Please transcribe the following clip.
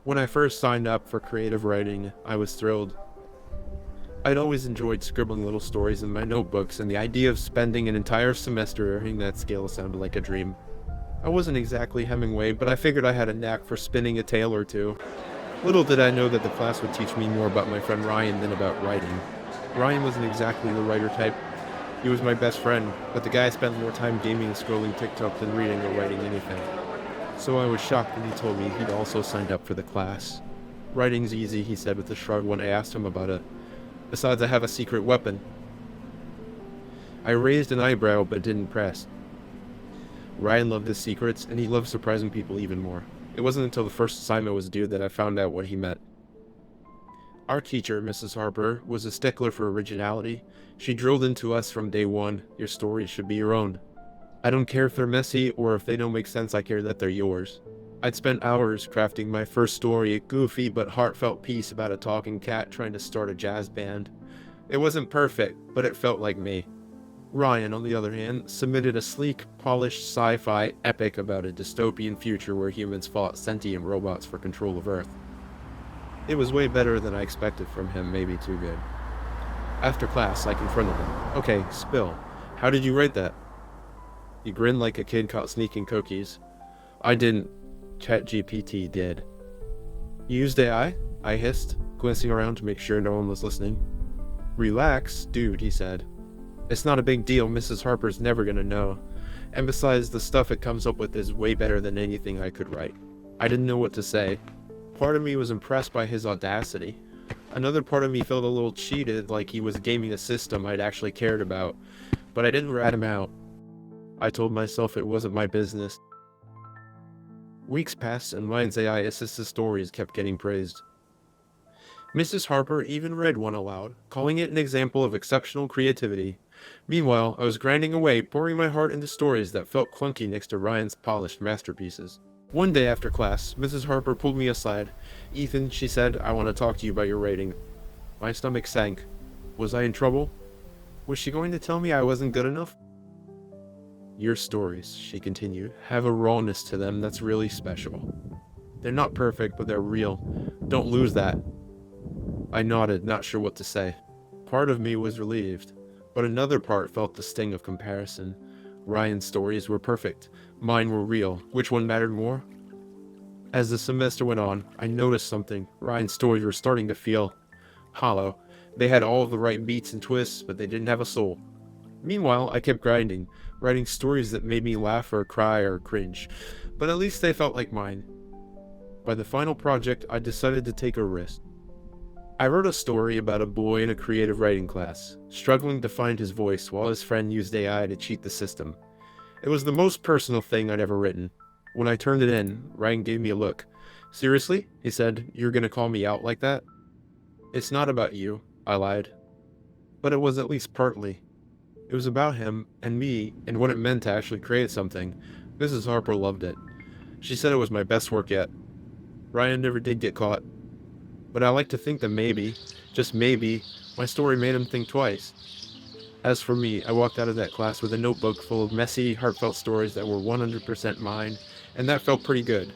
When I first signed up for creative writing, I was thrilled. I'd always enjoyed scribbling little stories in my notebooks, and the idea of spending an entire semester earning that skill sounded like a dream. I wasn't exactly Hemingway, but I figured I had a knack for spinning a tale or two. Little did I know that the class would teach me more about my friend Ryan than about writing. Ryan wasn't exactly the writer type. He was my best friend, but the guy spent more time gaming and scrolling TikTok than reading or writing anything. So I was shocked when he told me he'd also signed up for the class. Writing's easy, he said with a shrug when I asked him about it. Besides, I have a secret weapon. I raised an eyebrow but didn't press. Ryan loved his secrets, and he loved surprising people even more. It wasn't until the first assignment was due that I found out what he meant. Our teacher, Mrs. Harper, was a stickler for originality. She drilled into us from day one, your stories should be your own. I don't care if they're messy or if they don't make sense, I care that they're yours. I'd spent hours crafting my first story, a goofy but heartfelt piece about a talking cat trying to start a jazz band. It wasn't perfect, but it felt like me. Ryan, on the other hand, submitted a sleek, polished sci-fi epic about a dystopian future where humans fought sentient robots for control of Earth. It was way better than I expected from him, maybe too good. After class, I confronted him. Okay, spill. How did you write that? He grinned like a kid caught sneaking cookies. I didn't. ChatGPT did. You used AI? I hissed, glancing around to make sure no one was listening. Relax, dude, he said. It's not a big deal, Mrs. Harper's never gonna know. And besides, the stuff it comes up with is way better than anything I could write. I didn't know what to say. Part of me was impressed by his audacity. Another part of me felt a little cheated, like he was gaming a system I'd actually cared about. But I didn't rat him out. I told myself it wasn't my business. Weeks passed and Ryan's AI assisted stories kept getting praised. Mrs. Harper even read one aloud, calling it an example of exceptional creativity. Meanwhile, I was grinding away, pouring my heart into stories that felt clunky next to Ryan's polished masterpieces. One day after class, Mrs. Harper pulled me aside. Ethan, she said, I want to talk to you about your writing. My stomach sank. Was I in trouble? Was she going to tell me I wasn't good enough? Your stories, she continued, have a rawness to them that's really special. They're not perfect, but they're real. Don't lose that. I nodded, not sure what to say. Part of me was relieved, but another part felt the sting of comparison. Ryan's stories were perfect. Mine were real. Which one mattered more? As the semester went on, I noticed something. Ryan's stories were starting to feel hollow. They had all of the right beats and twists, but they didn't have a soul. Meanwhile, I kept grinding, writing stories that made me laugh or cry or cringe, but at least they felt like mine. By the final project, I decided to take a risk. I wrote a story about a boy in a creative writing class, struggling to find his voice while his friend used AI to cheat the system. It was the most personal thing I'd ever written. When I turned it in, Ryan gave me a look. Seriously? He said, you're gonna call me out like that? It's not about you, I lied. But it was at least partly. It was about him and me and what it meant to actually create something. Mrs. Harper loved it. She said it was my best work yet. Ryan never did get caught. But I like to think that maybe, just maybe, my story made him think twice. As for me, I walked out of that class with a notebook full of messy, heartfelt stories that were 100% mine, and that felt pretty good.